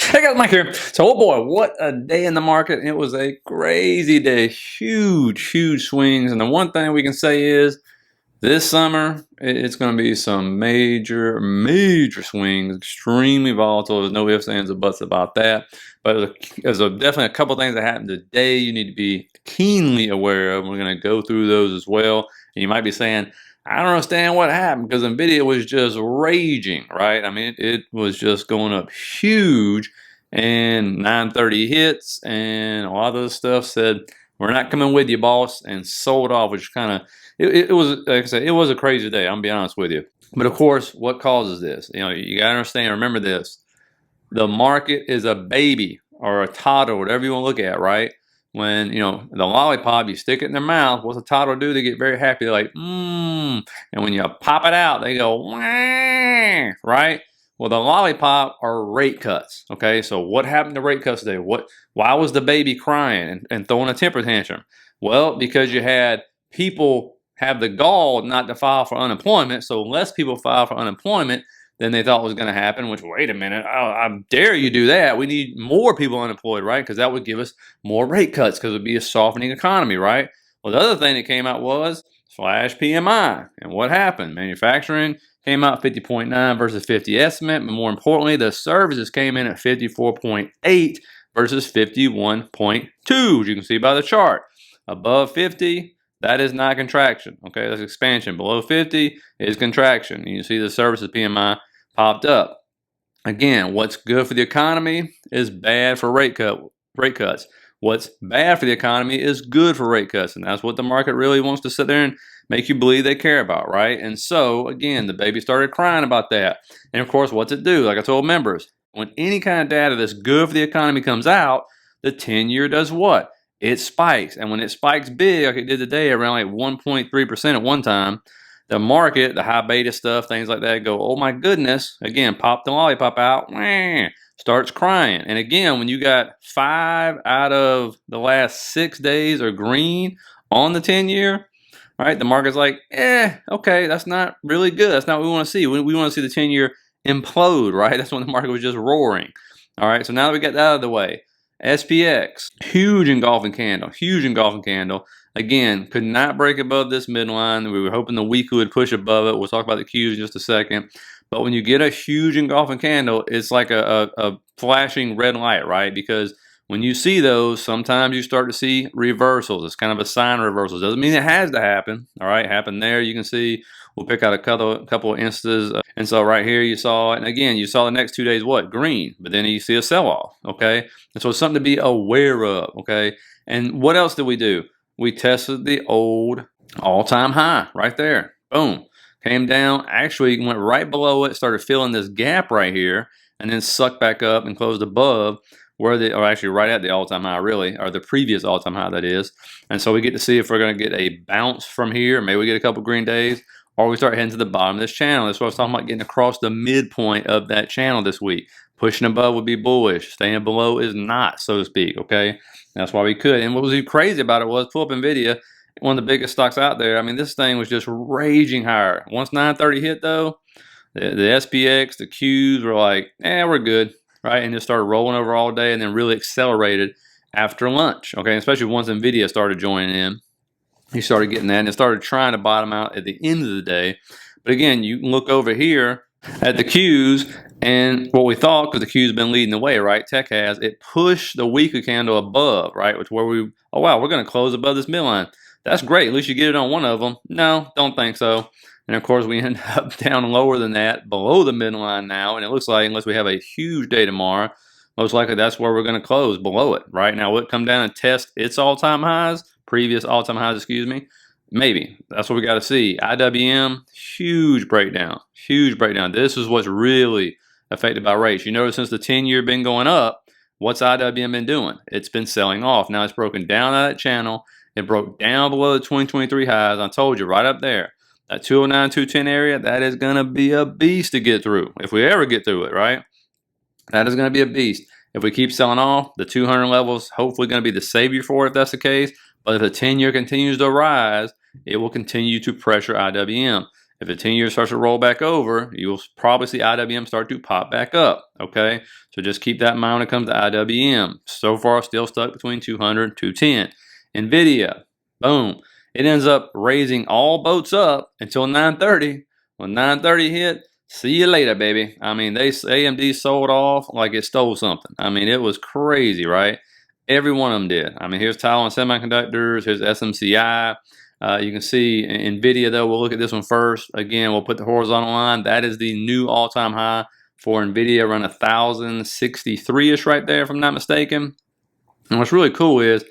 Hey guys, Mike here. So, oh boy, what a day in the market. It was a crazy day. Huge swings. And the one thing we can say is this summer, it's going to be some major swings, extremely volatile. There's no ifs, ands, or buts about that. But there's definitely a couple things that happened today you need to be keenly aware of. We're going to go through those as well. And you might be saying, I don't understand what happened because NVIDIA was just raging, right? I mean, it was just going up huge, and 930 hits, and a lot of the stuff said, we're not coming with you, boss, and sold off, which kind of, it was, like I said, it was a crazy day, I'm going to be honest with you. But of course, what causes this? You know, you got to understand, remember this. The market is a baby or a toddler, whatever you want to look at, right? When, you know, the lollipop, you stick it in their mouth, what's a toddler do? They get very happy. They're like, mmm. And when you pop it out, they go, wah, right? Well, the lollipop are rate cuts, okay? So what happened to rate cuts today? Why was the baby crying and throwing a temper tantrum? Well, because you had people have the gall not to file for unemployment, so less people file for unemployment than they thought was going to happen, which, wait a minute, I dare you do that. We need more people unemployed, right? Because that would give us more rate cuts because it would be a softening economy, right? Well, the other thing that came out was flash PMI. And what happened? Manufacturing came out 50.9 versus 50 estimate, but more importantly, the services came in at 54.8 versus 51.2, as you can see by the chart. Above 50, that is not contraction, okay? That's expansion. Below 50 is contraction. And you see the services PMI popped up. Again, what's good for the economy is bad for rate cuts. What's bad for the economy is good for rate cuts, and that's what the market really wants to sit there and make you believe they care about, right? And so, again, the baby started crying about that. And of course, what's it do? Like I told members, when any kind of data that's good for the economy comes out, the 10-year does what? It spikes. And when it spikes big, like it did today, around like 1.3% at one time, the market, the high beta stuff, things like that, go, oh my goodness, again, pop the lollipop out, wah, starts crying. And again, when you got 5 out of the last 6 days are green on the 10-year, right, the market's like, okay, that's not really good. That's not what we want to see. We want to see the 10-year implode, right? That's when the market was just roaring. All right, so now that we got that out of the way, SPX, huge engulfing candle. Again, could not break above this midline. We were hoping the weekly would push above it. We'll talk about the Qs in just a second. But when you get a huge engulfing candle, it's like a flashing red light, right? Because when you see those, sometimes you start to see reversals. It's kind of a sign of reversals. Doesn't mean it has to happen, all right? Happen there, you can see. We'll pick out a couple of instances. And so right here you saw it. And again, you saw the next 2 days, what? Green. But then you see a sell-off, okay? And so it's something to be aware of, okay? And what else did we do? We tested the old all-time high right there. Boom. Came down, actually went right below it, started filling this gap right here, and then sucked back up and closed above or actually right at the all-time high, really, or the previous all-time high, that is. And so we get to see if we're going to get a bounce from here. Maybe we get a couple green days, or we start heading to the bottom of this channel. That's what I was talking about, getting across the midpoint of that channel this week. Pushing above would be bullish. Staying below is not, so to speak, okay? That's why we could. And what was crazy about it was, pull up NVIDIA, one of the biggest stocks out there. I mean, this thing was just raging higher. Once 930 hit, though, the SPX, the Qs were like, we're good, right? And just started rolling over all day and then really accelerated after lunch, okay? Especially once NVIDIA started joining in. He started getting that, and it started trying to bottom out at the end of the day. But again, you can look over here at the Qs, and what we thought, because the Q's been leading the way, right? Tech has, it pushed the weekly candle above, right? Which where we, oh wow, we're going to close above this midline. That's great. At least you get it on one of them. No, don't think so. And of course, we end up down lower than that, below the midline now. And it looks like, unless we have a huge day tomorrow, most likely that's where we're going to close, below it. Right now, will it come down and test its all-time highs? Previous all-time highs, excuse me. Maybe. That's what we got to see. IWM, huge breakdown. Huge breakdown. This is what's really affected by rates. You notice since the 10-year been going up, what's IWM been doing? It's been selling off. Now it's broken down out of that channel. It broke down below the 2023 highs. I told you, right up there. That 209, 210 area, that is going to be a beast to get through. If we ever get through it, right? That is going to be a beast. If we keep selling off, the 200 levels hopefully going to be the savior for it if that's the case. But if the 10-year continues to rise, it will continue to pressure IWM. If the 10-year starts to roll back over, you'll probably see IWM start to pop back up, okay? So just keep that in mind when it comes to IWM. So far, still stuck between 200 and 210. NVDA, boom. It ends up raising all boats up until 930. When 930 hit, see you later, baby. I mean, AMD sold off like it stole something. I mean, it was crazy, right? Every one of them did. I mean, here's Taiwan Semiconductors, here's SMCI. You can see NVIDIA, though. We'll look at this one first. Again, we'll put the horizontal line. That is the new all-time high for NVIDIA, around 1,063-ish right there, if I'm not mistaken. And what's really cool is,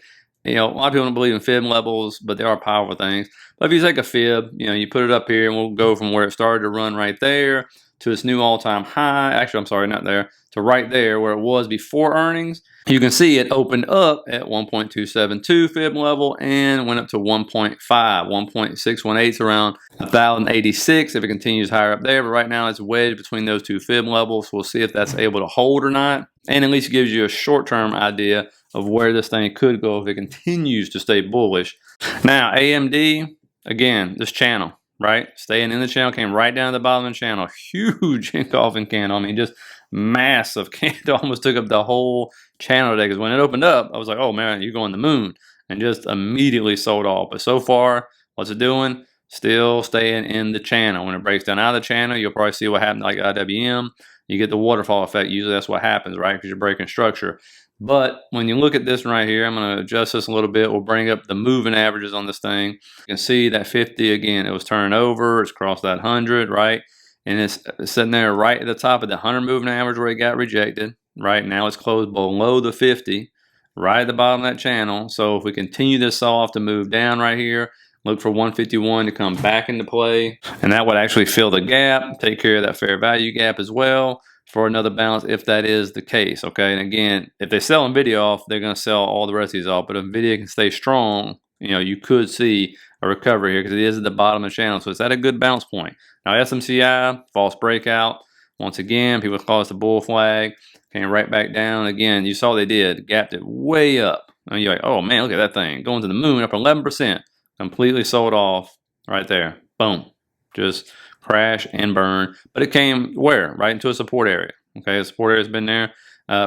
a lot of people don't believe in fib levels, but they are powerful things. But if you take a fib, you put it up here, and we'll go from where it started to run right there to its new all-time high. Actually, I'm sorry, not there. To right there where it was before earnings. You can see it opened up at 1.272 fib level and went up to 1.5, 1.618 around 1,086 if it continues higher up there. But right now it's wedged between those two fib levels. We'll see if that's able to hold or not. And at least gives you a short-term idea of where this thing could go if it continues to stay bullish. Now, AMD, again, this channel, right? Staying in the channel, came right down to the bottom of the channel. Huge engulfing candle. I mean, just massive candle. Almost took up the whole channel today, because when it opened up, I was like, oh man, you're going to the moon. And just immediately sold off. But so far, what's it doing? Still staying in the channel. When it breaks down out of the channel, you'll probably see what happened like IWM. You get the waterfall effect. Usually that's what happens, right? Because you're breaking structure. But when you look at this one right here, I'm going to adjust this a little bit. We'll bring up the moving averages on this thing. You can see that 50 again. It was turning over. It's crossed that 100, right? And it's sitting there right at the top of the 100 moving average where it got rejected. Right now it's closed below the 50, right at the bottom of that channel. So if we continue this sell-off to move down right here, look for 151 to come back into play. And that would actually fill the gap, take care of that fair value gap as well for another bounce if that is the case, okay? And again, if they sell NVIDIA off, they're going to sell all the rest of these off. But if NVIDIA can stay strong, you could see a recovery here because it is at the bottom of the channel. So it's at a good bounce point. Now, SMCI, false breakout. Once again, people call this the bull flag. Came right back down. Again, you saw they did. Gapped it way up. And you're like, oh, man, look at that thing. Going to the moon, up 11%. Completely sold off right there. Boom. Just crash and burn. But it came where? Right into a support area. Okay, the support area has been there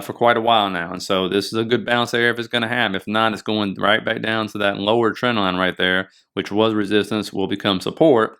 for quite a while now. And so this is a good bounce area if it's going to happen. If not, it's going right back down to that lower trend line right there, which was resistance, will become support.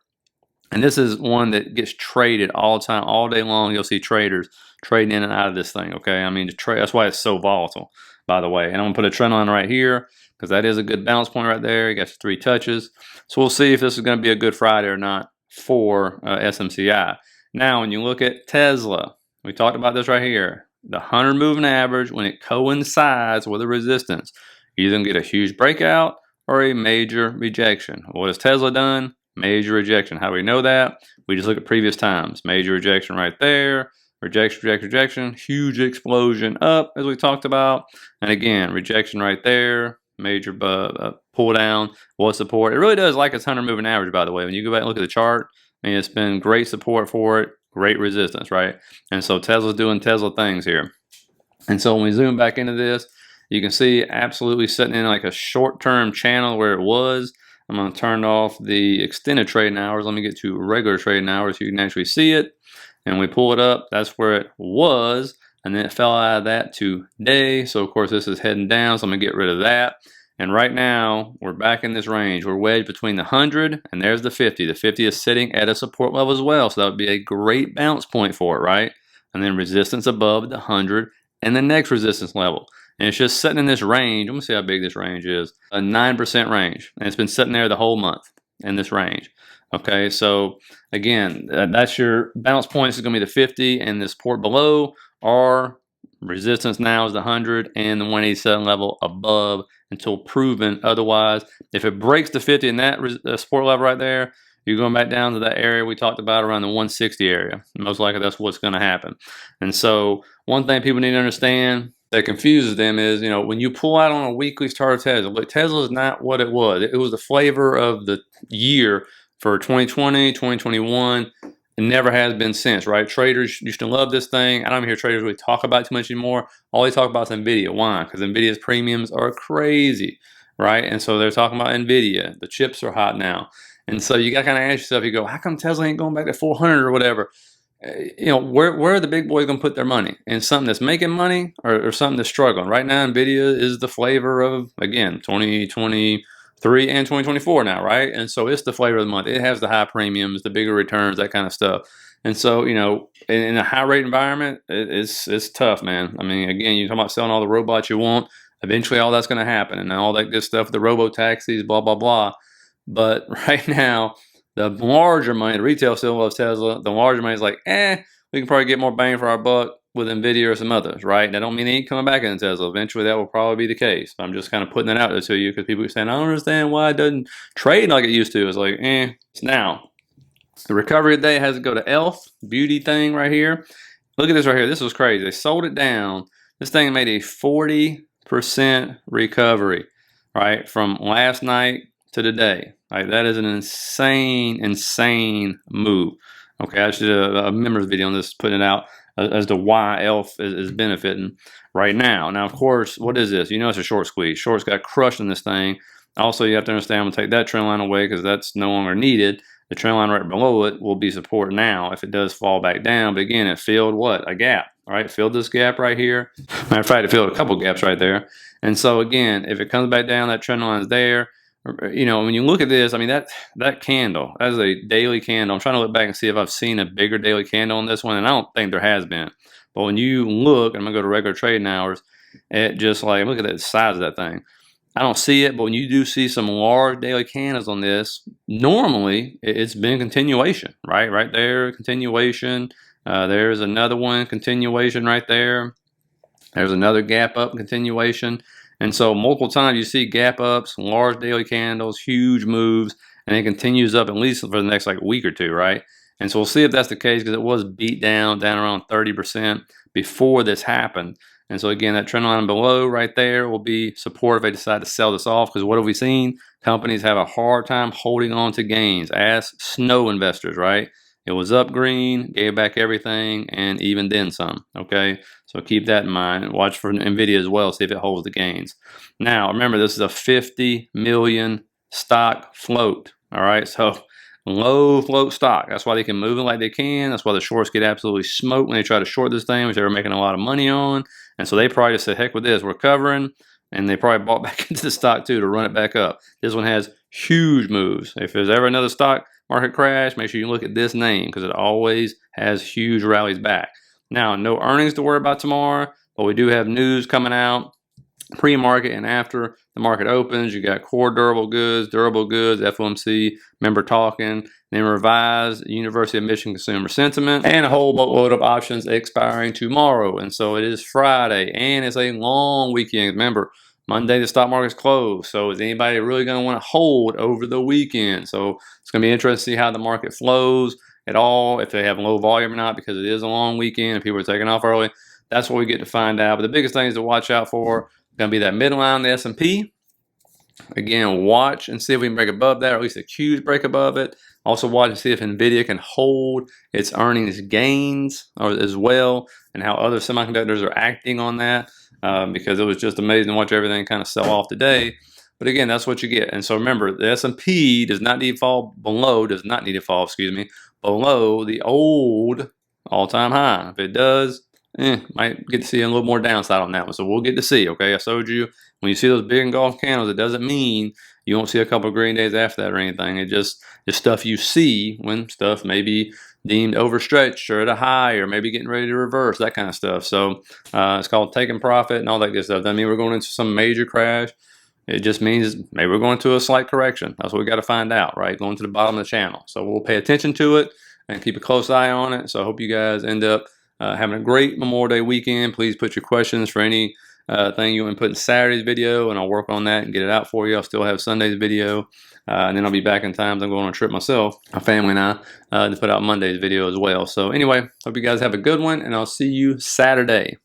And this is one that gets traded all the time, all day long. You'll see traders trading in and out of this thing, okay? I mean, that's why it's so volatile, by the way. And I'm going to put a trend line right here because that is a good bounce point right there. You got your 3 touches. So we'll see if this is going to be a good Friday or not for SMCI. Now, when you look at Tesla, we talked about this right here. The 100 moving average, when it coincides with a resistance, you either get a huge breakout or a major rejection. What has Tesla done? Major rejection. How do we know that? We just look at previous times. Major rejection right there. Rejection, rejection, rejection. Huge explosion up, as we talked about. And again, rejection right there. Major pull down. Was support. It really does like its 100 moving average, by the way. When you go back and look at the chart, I mean, it's been great support for it. Great resistance, right? And so Tesla's doing Tesla things here. And so when we zoom back into this, you can see absolutely sitting in like a short-term channel where it was. I'm going to turn off the extended trading hours. Let me get to regular trading hours so you can actually see it. And we pull it up. That's where it was. And then it fell out of that today. So, of course, this is heading down. So I'm going to get rid of that. And right now, we're back in this range. We're wedged between the 100 and there's the 50. The 50 is sitting at a support level as well. So that would be a great bounce point for it, right? And then resistance above the 100 and the next resistance level. And it's just sitting in this range. Let me see how big this range is. A 9% range. And it's been sitting there the whole month in this range. Okay, so again, that's your bounce point. This is going to be the 50 and the support below. Our resistance now is the 100 and the 187 level above until proven otherwise. If it breaks the 50 in that support level right there, you're going back down to that area we talked about around the 160 area. Most likely that's what's going to happen. And so one thing people need to understand that confuses them is, when you pull out on a weekly chart of Tesla, but Tesla is not what it was. It was the flavor of the year for 2020, 2021. It never has been since, right? Traders used to love this thing. I don't even hear traders really talk about it too much anymore. All they talk about is NVIDIA. Why? Because NVIDIA's premiums are crazy, right? And so they're talking about NVIDIA. The chips are hot now. And so you got to kind of ask yourself, you go, how come Tesla ain't going back to 400 or whatever? You know, where are the big boys going to put their money? In something that's making money or something that's struggling? Right now, NVIDIA is the flavor of, again, 2023 and 2024 now, right? And so it's the flavor of the month. It has the high premiums, the bigger returns, that kind of stuff. And so, you know, in a high rate environment, it's tough, man. I mean, again, you're talking about selling all the robots you want. Eventually, all that's going to happen, and all that good stuff, the robo taxis, blah blah blah. But right now, the larger money, the retail still loves Tesla. The larger money is like, we can probably get more bang for our buck with NVIDIA or some others, right? That don't mean they ain't coming back into Tesla. Eventually, that will probably be the case. I'm just kind of putting it out there to you because people are saying, I don't understand why it doesn't trade like it used to. It's like, it's now. The recovery today has to go to Elf, beauty thing right here. Look at this right here. This was crazy. They sold it down. This thing made a 40% recovery, right, from last night to today. Right, that is an insane move. Okay, I should do a members video on this, putting it out as to why Elf is benefiting right now. Now, of course, what is this? You know it's a short squeeze. Shorts got crushed in this thing. Also, you have to understand, I'm going to take that trend line away because that's no longer needed. The trend line right below it will be support now if it does fall back down. But again, it filled what? A gap. All right, filled this gap right here. Matter of fact, it filled a couple gaps right there. And so again, if it comes back down, that trend line is there. You know, when you look at this, I mean, that candle, that is a daily candle. I'm trying to look back and see if I've seen a bigger daily candle on this one, and I don't think there has been. But when you look, I'm going to go to regular trading hours, it just like, look at the size of that thing. I don't see it, but when you do see some large daily candles on this, normally it's been continuation, right? Right there, continuation. There's another one, continuation right there. There's another gap up, continuation. And so multiple times you see gap ups, large daily candles, huge moves, and it continues up at least for the next like week or two, right? And so we'll see if that's the case because it was beat down around 30% before this happened. And so again, that trend line below right there will be support if they decide to sell this off. Because what have we seen? Companies have a hard time holding on to gains. Ask snow investors, right? It was up green, gave back everything, and even then some, okay? So keep that in mind. And watch for NVIDIA as well, see if it holds the gains. Now, remember, this is a 50 million stock float, all right? So low float stock. That's why they can move it like they can. That's why the shorts get absolutely smoked when they try to short this thing, which they were making a lot of money on. And so they probably just said, heck with this, we're covering. And they probably bought back into the stock too to run it back up. This one has huge moves. If there's ever another stock market crash, make sure you look at this name because it always has huge rallies back. Now, no earnings to worry about tomorrow, but we do have news coming out pre-market and after the market opens. You got core durable goods, FOMC member talking, then revised University of Michigan consumer sentiment, and a whole boatload of options expiring tomorrow. And so it is Friday, and it's a long weekend. Remember, Monday the stock market's closed. So is anybody really going to want to hold over the weekend? So it's going to be interesting to see how the market flows at all, if they have low volume or not, because it is a long weekend and people are taking off early. That's what we get to find out. But the biggest things to watch out for going to be that midline, the S&P. Again, watch and see if we can break above that, or at least a huge break above it. Also watch and see if NVIDIA can hold its earnings gains as well, and how other semiconductors are acting on that, because it was just amazing to watch everything kind of sell off today. But again, that's what you get. And so remember, the S&P does not need to fall below, below the old all-time high. If it does, might get to see a little more downside on that one. So we'll get to see, okay? I showed you, when you see those big engulfing candles, it doesn't mean you won't see a couple of green days after that or anything. It just stuff you see when stuff may be deemed overstretched or at a high or maybe getting ready to reverse, that kind of stuff. So it's called taking profit and all that good stuff. Doesn't mean we're going into some major crash. It just means maybe we're going to a slight correction. That's what we got to find out, right? Going to the bottom of the channel. So we'll pay attention to it and keep a close eye on it. So I hope you guys end up having a great Memorial Day weekend. Please put your questions for any thing you want to put in Saturday's video, and I'll work on that and get it out for you. I'll still have Sunday's video, and then I'll be back in time. I'm going on a trip myself, my family and I, to put out Monday's video as well. So anyway, hope you guys have a good one, and I'll see you Saturday.